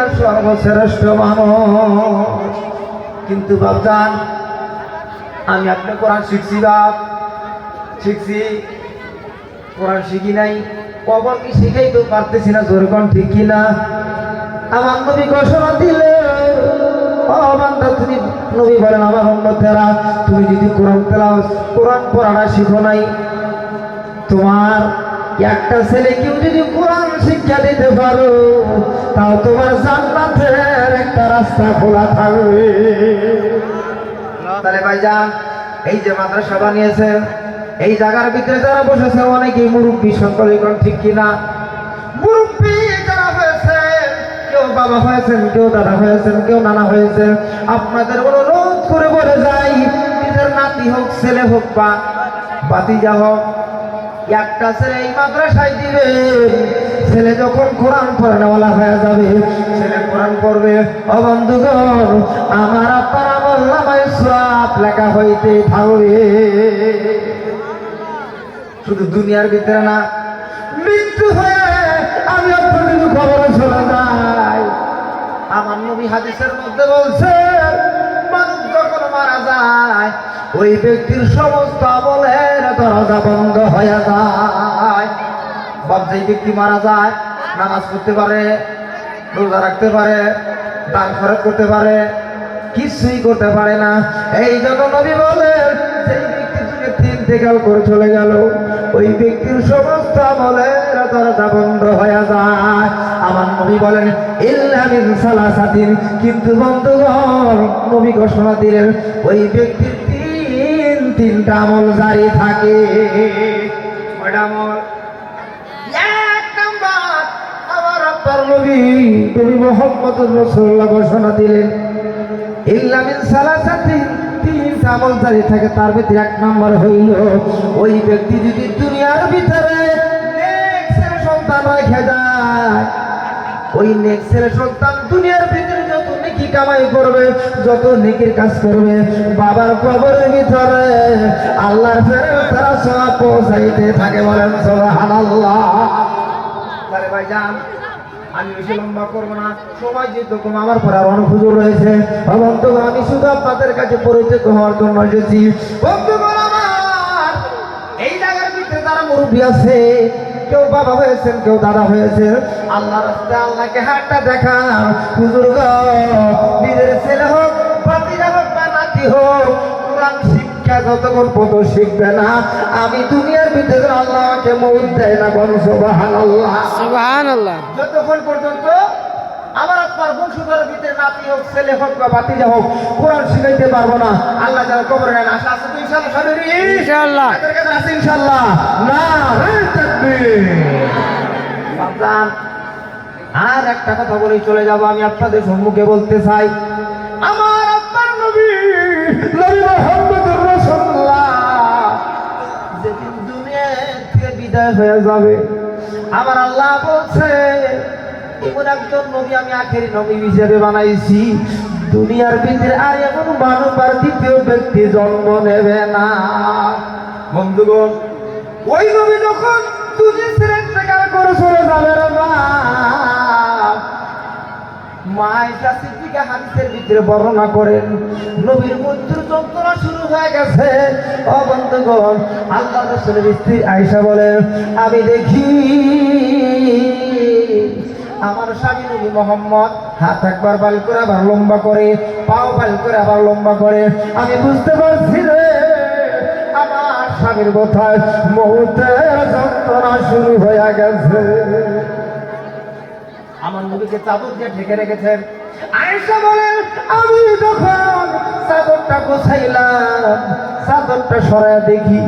দুনিয়ার সর্বশ্রেষ্ঠ মানুষ। কিন্তু বাপজান, আমি আপনি কোরআন শিখছি, বাপ শিখছি, কোরআন শিখি নাই, কবর কি শিখাই তো পারতেছি না, জোর কোন ঠিক কিনা? আমার নবী ঘোষণা দিলে, ও বান্দা, তুমি নবী বলেন আমার উম্মতেরা, তুমি যদি কোরআন পড়াটা শিখো নাই, তোমার একটা ছেলে কেউ যদি কোরআন শিক্ষা দিতে পারো, তাও তোমার জান্নাতের একটা রাস্তা খোলা থাকবে। তাহলে ভাইজান, এই যে মাদ্রাসা বানিয়েছে, এই জায়গার ভিতরে যারা বসেছে অনেকেই মুরব্বী, সকলে কোন ঠিক কিনা? মুরব্বী যারা হয়েছে, কেউ বাবা হয়েছেন, কেউ দাদা হয়েছেন, কেউ নানা হয়েছেন, আপনাদের অনুরোধ করে বলে যাই, নিজের নাতি হোক, ছেলে হোক বা ভাতিজা হোক, একটা ছেলে এই মাদ্রাসায় দিবে। ছেলে যখন কোরআন পড়ানোওয়ালা হয়ে যাবে, ছেলে কোরআন পড়বে, ও বন্ধুগণ, আমার আপনার আমলনামায় সওয়াব লেখা হইতে থাকবে। শুধু দুনিয়ার ভিতরে না, মৃত্যু হয়ে আমি আপনার যদি খবরে চলে যাই, আমার নবী হাদিসের মধ্যে বলছে, মানুষ যখন মারা যায়, ওই ব্যক্তির সমস্ত আমলের দরজা বন্ধ হয়ে যায়। বাপ, যেই ব্যক্তি মারা যায়, নামাজ পড়তে পারে, রোজা রাখতে পারে, দান খরচ করতে পারে, কিছুই করতে পারে না। এই জন্য নবী বলেন, যেই ব্যক্তি দুনিয়া ইন্তেকাল করে চলে গেল, ওই ব্যক্তির সমস্ত আমলের দরজা বন্ধ হয়ে যায়। আমার নবী বলেন, ইল্লা মিন সালাসাতিন, কিন্তু বন্ধুগণ, নবী ঘোষণা দিলেন, ওই ব্যক্তির তিনটা আমল জারি থাকে। কয়টা আমল? এক নাম্বার, আমার আপনার নবী মুহাম্মদুর রাসূলুল্লাহ ঘোষণা দিলেন, ইল্লা মিন সালাসাতিন, তিনটা আমল জারি থাকে। তার ভিতরে এক নাম্বার হইল, ওই ব্যক্তি যদি দুনিয়ার ভিতরে নেক ছেলে সন্তান রেখে যায়, ওই নেক ছেলে সন্তান দুনিয়ার ভিতরে যত নেকি কামাই করবে, যত নেকির কাজ করবে, বাবার কবরের ভিতরে আল্লাহর ফেরেশতারা সওয়াব পৌঁছাইতে থাকে। বলেন সুবহানাল্লাহ। তাহলে ভাইজান, আমি বেশি লম্বা করবো না, সময় যেহেতু কম, আমার পরে আর অনেক হুজুর রয়েছে। বন্ধুগণ, আমি শুধু আপনাদের কাছে পরিচিত হওয়ার জন্য এসেছি। বন্ধুগণ আমার, এই জায়গার ভিতরে যারা মুরব্বী আছে, কেউ বাবা হয়েছেন, কেউ দাদা হয়েছেন, আল্লাহর রাস্তায় আল্লাহকে হাতটা দেখান। হুজুর গো, নিজের ছেলে হোক, ভাতিজা হোক বা নাতি হোক, কোরআন শিক্ষা যতক্ষণ পর্যন্ত শিখবে না, আমি দুনিয়ার ভিতরে আল্লাহকে মউত দেয় না। বলুন সুবহানাল্লাহ, সুবহানাল্লাহ। যতক্ষণ পর্যন্ত আমার আপনার বংশধরের ভিতরে নাতি হোক, ছেলে হোক বা ভাতিজা হোক, কোরআন শিখাইতে পারবো না, আল্লাহ যারা কবরে নেন। আশা আছে তো ইনশাআল্লাহ? সবারই ইনশাআল্লাহ। এদের কাছে আছে ইনশাআল্লাহ? নারে তাকবীর। বাপজান, আর একটা কথা বলেই চলে যাব, আমি আপনাদের সম্মুখে বলতে চাই, আমার আপনার নবী মুহাম্মদুর রাসূলুল্লাহ যেদিন দুনিয়া থেকে বিদায় হয়ে যাবে, আমার আল্লাহ বলছে, এমন একজন নবী আমি আখেরি নবী হিসেবে বানাইছি, দুনিয়ার ভিতরে আর এমন মানব আর দ্বিতীয় ব্যক্তি জন্ম নেবে না। বন্ধুগণ, ওই নবী যখন দুনিয়া ছেড়ে ইন্তেকাল করে চলে যাবে রে বাপ, মা আয়েশা সিদ্দিকা হাদিসের ভিতরে বর্ণনা করেন, নবীর মৃত্যুর যন্ত্রণা শুরু হয়ে গেছে। ও বন্ধুগণ, আল্লাহর রাসূলের স্ত্রী আয়েশা বলেন, আমি দেখি আমার স্বামী নবী মুহাম্মদ হাত একবার বাল করে আবার লম্বা করে, পাও বাল করে আবার লম্বা করে। আমি বুঝতে পারছি রে, আমার স্বামীর কথায় মউতের যন্ত্রণা শুরু হয়ে গেছে। আমার নবীকে চাদর দিয়ে ঢেকে রেখেছেন। আয়েশা বলেন, আমি যখন চাদরটা গোছাইলাম, চাদরটা সরায় দেখি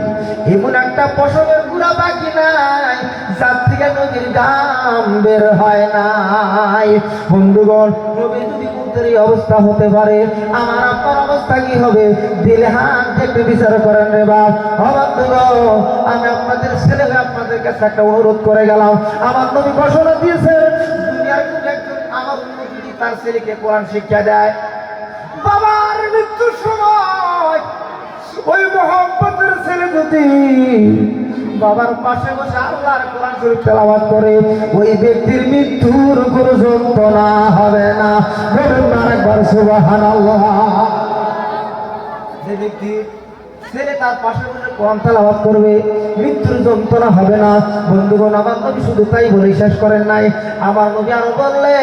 এমন একটা পশমের গুঁড়া বাকি নাই, যার থেকে নবীর ঘাম বের হয় নাই। বন্ধুগণ, নবীর যদি মূর্তির এই অবস্থা হতে পারে, আমার আপনার অবস্থা কি হবে? দিলে হাত একটু বিচার করেন রে বাপ। বন্ধুগণ, আমি আপনাদের ছেলে হয়ে আপনাদের কাছে একটা অনুরোধ করে গেলাম, আমার নবী ঘোষণা দিয়েছে, দুনিয়ার কোন একজন আমার উন্নতি যদি তার ছেলেকে কোরআন শিক্ষা দেয়, বাবার মৃত্যুর সময় ওই মুহাম্মদের ছেলে যদি বাবার পাশে বসে আল্লাহর কোরআন শরীফ তেলাওয়াত করে ওই ব্যক্তির মৃত্যুর কোনো যন্ত্রণা হবে না। বলুন আরেকবার সুবহানাল্লাহ। যে ব্যক্তি ছেলে তার পাশে বসে কোরআন তেলাওয়াত করবে মৃত্যুর যন্ত্রণা হবে না। বন্ধুগণ, আমার নবী শুধু তাই বলে শেষ করেন নাই, আমার নবী আরো বললে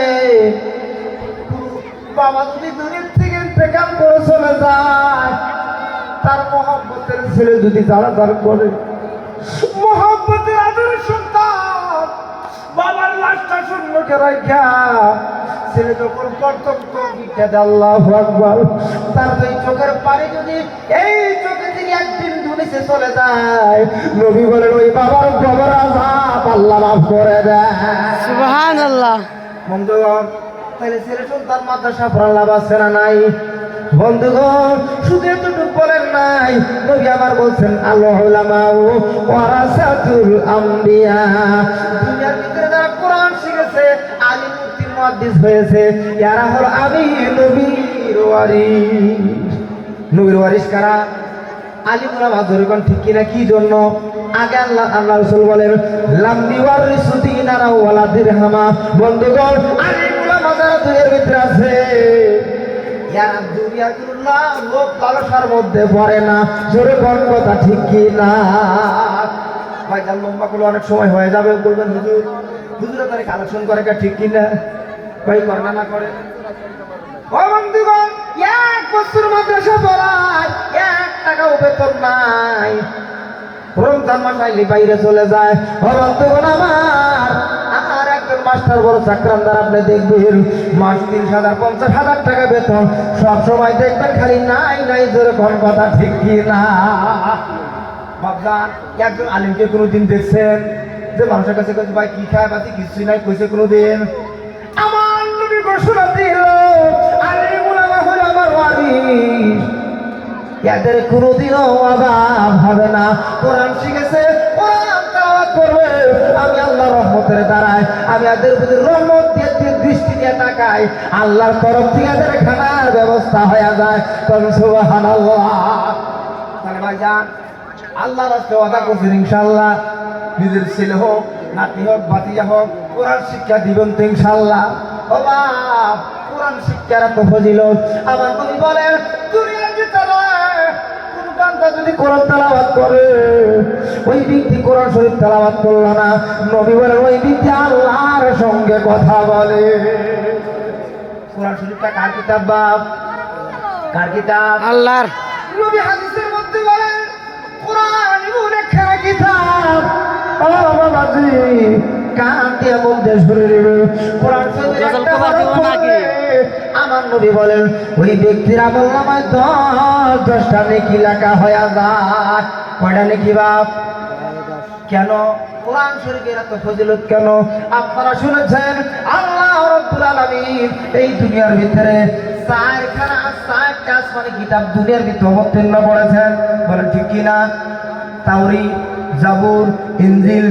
বাবা যদি দুনিয়া থেকে ইন্তেকাল করে চলে যায়, তার মহব্বতের ছেলে যদি যারা তার করে মহব্বতের আদরের সন্তান বাবার লাশটা শূন্যকে রাখা ছেলে যখন প্রথম তৌহিদটা দেয় আল্লাহু আকবার, তার এই চোখের পানি যদি এই চোখে থেকে একদিন দুনিতে চলে যায়, নবী বলেন ওই বাবার কবর আযাব আল্লাহ মাফ করে দেয়। সুবহানাল্লাহ। বন্ধুগণ, তাহলে ছেলে সন্তান মাদ্রাসা পড়ার লাভ আছে না নাই? বন্ধুগণ, শুধু এতটুকু বলেন নাই, নবী আমার বলছেন আল উলামা ওয়ারাসাতুল আম্বিয়া। দুনিয়ার ভিতরে যারা কোরআন শিখেছে, আলিম মুফতি মুহাদ্দিস হয়েছে, এরা হলো আমি নবীর ওয়ারিস। নবীর ওয়ারিস কারা? আলিম উলামা। ধরেন ঠিক কিনা? কি জন্য? আগে আল্লাহ রাসূল বলেন লাম ইওয়ারিসু দিনারা ওয়ালা দিরহামা। বন্ধুগণ, আলিম উলামা যারা দুনিয়ার ভিতরে আছে, এরা দুনিয়ার কোনো লোক লালসার মধ্যে পড়ে না। জোরে কোন কথা ঠিক কি না? ভাই তার লম্বা করলে অনেক সময় হয়ে যাবে। বলবেন হুজুর, হুজুরা তারা কালেকশন করে ঠিক কি না? ভাই করে না করে? ও বন্ধুগণ, এক বছর মাদ্রাসা পড়ায় 1 টাকাও বেতন নাই, রমজান মাস আইলে বাইরে চলে যায়। ও বন্ধুগণ আমার একজন মাস্টার বড় চাকরানদার, আপনি দেখবেন মাস 30,000 50,000 টাকা বেতন, সব সময় দেখবেন খালি নাই নাই। জোরে কোন কথা ঠিক কি না? বাবজান, একজন আলিমকে কোনোদিন দেখছেন যে মানুষের কাছে কইছে ভাই কি খায় বাতি কিছুই নাই? কইছে কোনোদিন? আমার নবী ঘোষণা দিল আলিম উলামা হলো আমার ওয়ারিস, এদের কোনোদিনও অভাব হবে না। কোরআন শিখেছে, কোরআন তেলাওয়াত করবে, আমি আল্লাহর রহমতের দ্বারায় আমি এদের প্রতি রহমত দিয়ে দৃষ্টি দিয়ে তাকাই, আল্লাহর তরফ থেকে এদের খানার ব্যবস্থা হয়ে যায়। সুবহানাল্লাহ। তাহলে ভাইজান, আল্লাহর রাস্তায় ওয়াদা করছেন ইনশাআল্লাহ, নিজের ছেলে হোক নাতি হোক ভাতিজা হোক কোরআন শিক্ষা দিবেন তো ইনশাআল্লাহ। ও বাপ, কোরআন শিক্ষার এত ফজিলত। আমার নবী বলেন দুনিয়ার ভিতরে কোন বান্দা যদি কোরআন তেলাওয়াত করে, ওই ব্যক্তি কোরআন শরীফ তেলাওয়াত করলো না, নবী বলেন ওই ব্যক্তি আল্লাহর সঙ্গে কথা বলে। কোরআন শরীফটা কার কিতাব বাপ? কার কিতাব? আল্লাহর। নবী হাদিসের মধ্যে বলেন কোরআন এমন একটা কিতাব, ও বাবাজি কান দিয়ে বলতে শুরু করবে কোরআন শরীফের একটা হরফ পড়লে আমার নবী বলেন ওই ব্যক্তির আমলনামায় 10টা নেকি লেখা হয়ে যায়। কয়টা নেকি বাপ? কেন কোরআন শরীফের এত ফজিলত কেন? আপনারা শুনেছেন আল্লাহ রাব্বুল আলামিন এই দুনিয়ার ভিতরে 4টা আসমানি কিতাব দুনিয়ার ভিতরে অবতীর্ণ করেছেন। বলেন ঠিক কিনা? তাওরীত, জাবুর, ইনজিল,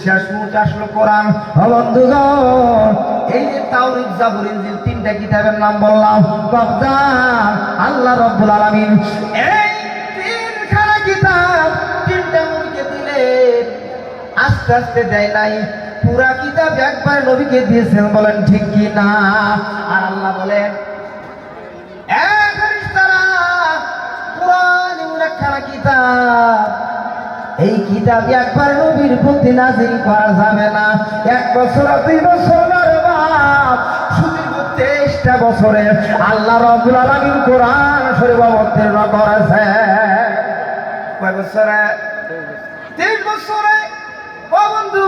শেষ মুহূর্তে আসলো কোরআন। বন্ধুগণ, এই যে তাওরীত, জাবুর, ইনজিল 3টা কিতাবের নাম বললাম, বাপজান আল্লাহ রাব্বুল আলামিন এই 3খানা কিতাব 3টা নবীকে দিলেন। আস্তে আস্তে দেয় নাই, পুরা কিতাব একবার নবীকে দিয়েছেন। বলেন ঠিক কি না? আর আল্লাহ বলেন ফেরেশতারা কোরআন এমন একখানা কিতাব, এই কিতাব একবার নবীর প্রতি নাযিল করা যাবে না। 1 বছর 2 বছর ধরে বাপ সুদীর্ঘ 23টা বছরে আল্লাহ রাব্বুল আলামিন কোরআন শরীফ অবতীর্ণ করেছে। কয় বছরে? 23 বছরে। ও বন্ধু,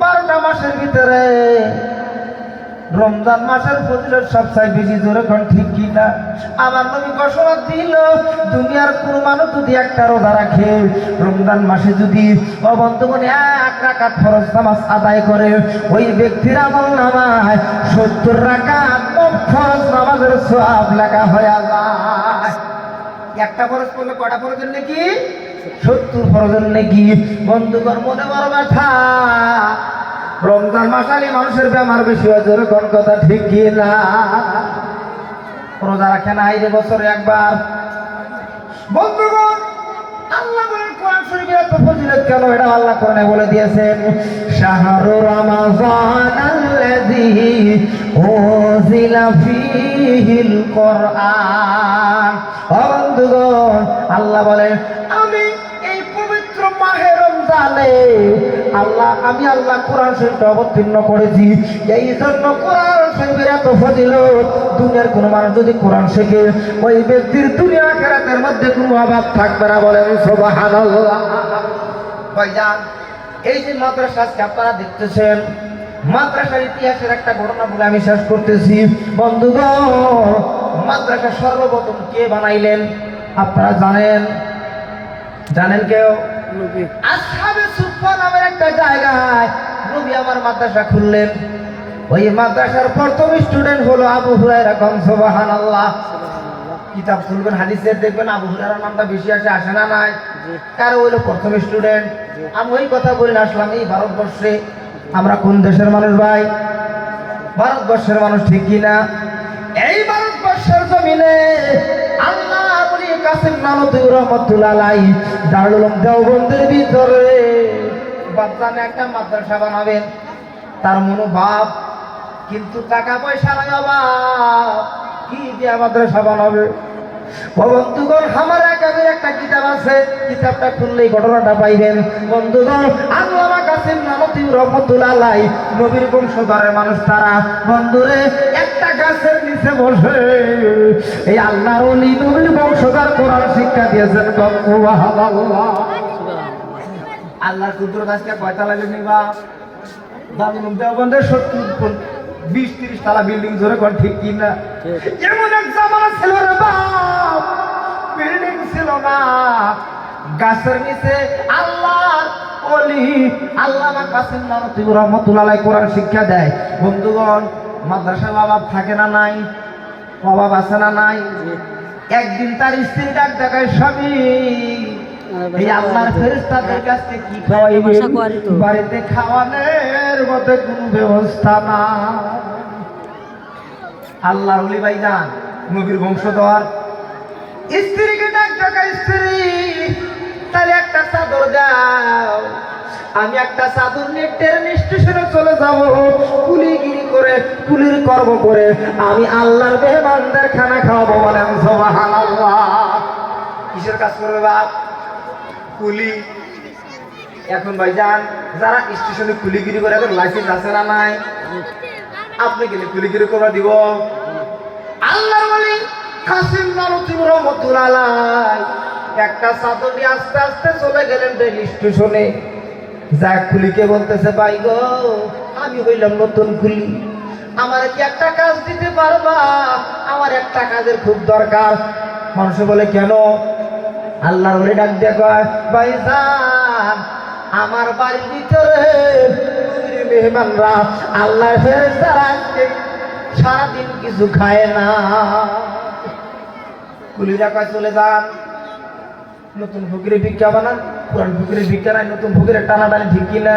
12টা মাসের ভিতরে রমজান মাসের ফজিলত সবচেয়ে বেশি। জোরে কোন ঠিক কি না? আমার নবী ঘোষণা দিল দুনিয়ার কোন মানুষ যদি একটা রোজা রাখে রমজান মাসে, যদি বন্ধুগণ 1 রাকাত ফরজ নামাজ আদায় করে, ওই ব্যক্তির আমলনামায় 70 রাকাত ফরজ নামাজের সওয়াব লেখা হয়ে যায়। একটা ফরজ করলে কয়টা ফরজের নেকি? 70 ফরজের নেকি। বন্ধুগণ মনে বড় ব্যথা, রমজান মাস আলী মানুষের বেমার বেশি হয়। জোরে কোন কথা ঠিক কি না? রোজা রাখে না এই বছরে একবার। বন্ধুগণ আল্লাহ বলেন কোরআন শরীফের এত ফজিলত কেন এটা আল্লাহ কোরআনে বলে দিয়েছেন শাহরু রমাযানাল্লাযী উনজিলা ফীহিল কোরআন। ও বন্ধুগণ, আল্লাহ বলেন আমি এই পবিত্র মাহে রমজানে আমি আল্লাহ কোরআন শরীফ অবতীর্ণ করেছি। এই জন্য কোরআন শরীফের এত ফজিলত, দুনিয়ার কোনো মানুষ যদি কোরআন শেখে ওই ব্যক্তির দুনিয়া আখিরাতের মধ্যে কোনো অভাব থাকবে না। বলেন সুবহানাল্লাহ। ভাইজান, এই যে মাদ্রাসা আজকে আপনারা দেখতেছেন, মাদ্রাসার ইতিহাসের একটা ঘটনা বলে আমি শেষ করতেছি। বন্ধুগণ, মাদ্রাসা সর্বপ্রথম কে বানাইলেন আপনারা জানেন? জানেন কেউ? আসহাবে সুফফা নামের একটা জায়গায় নবী আমার মাদ্রাসা খুললেন। ওই মাদ্রাসার প্রথম স্টুডেন্ট হলো আবু হুরায়রা। সুবহানাল্লাহ। কিতাব খুলবেন হাদিসের দেখবেন আবু হুরায়রার নামটা বেশি আসে না নাই? কারণ হইলো প্রথম স্টুডেন্ট। আমি ওই কথা বলি না, আসলাম এই ভারতবর্ষে আমরা কোন দেশের মানুষ ভাই? ভারতবর্ষের মানুষ, ঠিক কিনা? এই ভারতবর্ষের জমিনে আল্লাহ বলি কাসিম নানতুবি রহমাতুল্লাহ আলাইহি দারুল উলুম দেওবন্দের ভিতরে বাচ্চানে একটা মাদ্রাসা বানাবেন, তার মনোভাব কিন্তু টাকা পয়সা নাই, অভাব। কি দিয়ে মাদ্রাসা বানাবে? ও বন্ধুগণ, আমার একাবের একটা কিতাব আছে, কিতাবটা খুললেই ঘটনাটা পাইবেন। বন্ধুগণ, আল্লামা কাসিম নানতুবি রহমাতুল্লাহ আলাইহি নবীর বংশধরের মানুষ তারা। বন্ধুরে, একটা গাছের নিচে বসে এই আল্লাহর ওলি নবীর বংশধর কোরআন শিক্ষা দিয়েছেন। সুবহানাল্লাহ। আল্লাহর কুদরত আজকে কয়টা লাগে নিবা? দারুল উলুম দেওবন্দের 20-30 তলা বিল্ডিং জোরে কোন, ঠিক কিনা? এমন এক জামানা ছিল রে বাপ, বিল্ডিং ছিল না, গাছের নিচে আল্লাহর ওলি আল্লামা কাসিম নানতুবি রহমাতুল্লাহ আলাইহি কোরআন শিক্ষা দেয়। বন্ধুগণ, মাদ্রাসায় অভাব থাকে না নাই? অভাব আছে না নাই? একদিন তার স্ত্রী ডাক দেখায়, স্বামী এই আল্লাহর ফেরেশতাদের কাছে কি খাওয়াইবেন? বাড়িতে খাওয়ানোর মতো কোনো ব্যবস্থা না। আল্লাহর ওলি ভাইজান, নবীর বংশধর, স্ত্রীকে ডাক দেখায়, স্ত্রী তাহলে একটা চাদর দাও, আমি একটা চাদর নিয়ে ট্রেন স্টেশনে চলে যাব, কুলিগিরি করে কুলির কর্ম করে আমি আল্লাহর মেহমানদের খানা খাওয়াবো। বলেন সুবহানাল্লাহ। কিসের কাজ করবে বাপ? কুলি। এখন ভাইজান, যারা স্টেশনে কুলিগিরি করে, এখন লাইসেন্স আছে না নাই? আপনি গেলে কুলিগিরি করে দিব? আল্লাহর ওলি কাসিম নানতুবি রহমাতুল্লাহ আলাইহি একটা চাদর নিয়ে আস্তে আস্তে চলে গেলেন রেল স্টেশনে। যা কুলিকে বলতেছে, ভাই গো, আমি হইলাম নতুন কুলি, আমার কি একটা কাজ দিতে পারবা? আমার একটা কাজের খুব দরকার। মানুষে বলে কেন? আল্লাহর ওলি ডাক দিয়ে কয়, ভাইজান, আমার বাড়ির ভিতরে মেহমানরা আল্লাহর ফেরেশতারা আজকে সারাদিন কিছু খায় না। কুলিরা কয় চলে যান, নতুন ফকিরে ভিক্ষা বানান। পুরান ফকিরে ভিক্ষা নাই, নতুন ফকিরে টানাটানি, ঠিক কিনা?